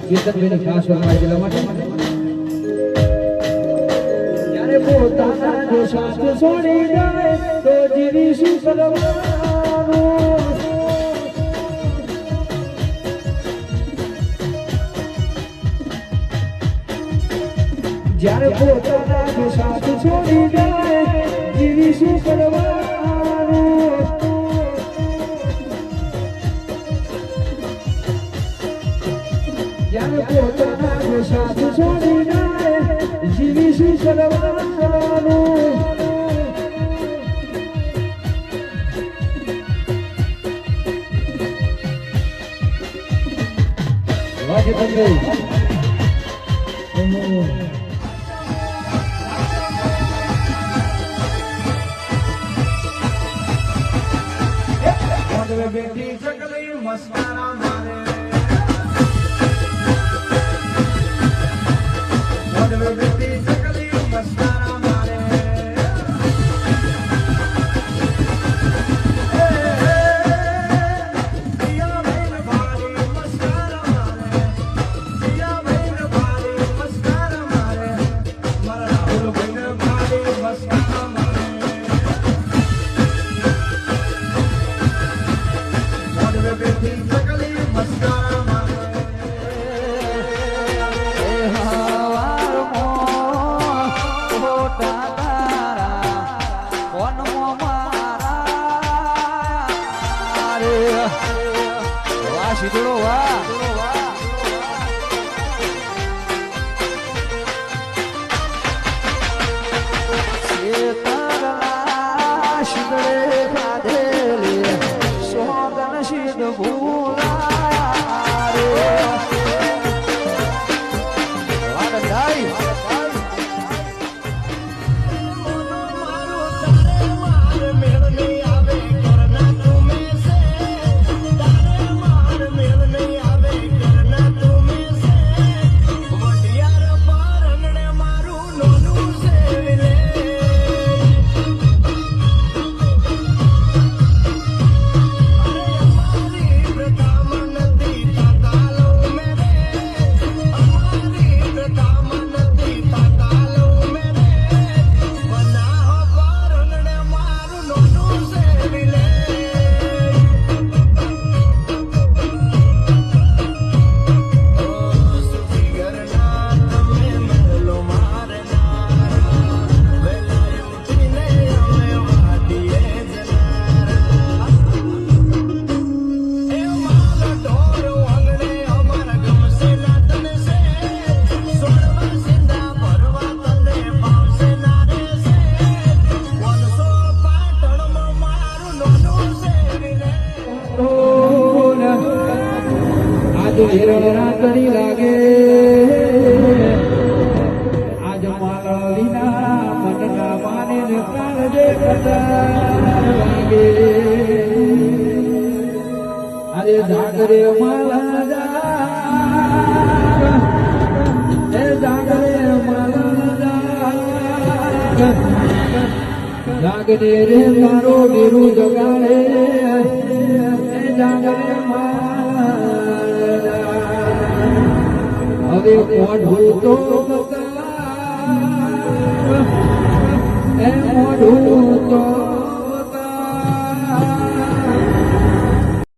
કીર્તનભાઈની ખાસ ફરમાઈ ગયેલા માટે જ્યારે પોતાના જો સાથ છોડી જાય તો જીવી શું કરવાનું જ્યારે પોતાના જો સાથ છોડી જાય જીવી શું કરવાનું જ્યારે પોતાના જો સાથ છોડી જાય જીવી શું કરવાનું વાજે બંધ બેટી ચકલી મસ્કારા મારે મોડવે બેટી ચકલી મસ્કારા મારે પિયા બહેન ભારી મસ્કારા મારે પિયા બહેન ભારી મસ્કારા મારે મારા રાહુલ બહેન ભારી મસ્કારા મારે બેટી ચકલી મસ્કારા મારે શીતળો વાહ શીતળે ખાધેલી સોગન શીત ભૂલા રે વાડ જાય કરી લાગે આજ માલવીના મનના માને ને કાળજે લાગે અરે જાગરે માલા એ જાગરે માલા જાગરે રે તારો મેરુ જગાડે એ જાગરે હવે મોઢું તો એ મોઢું તો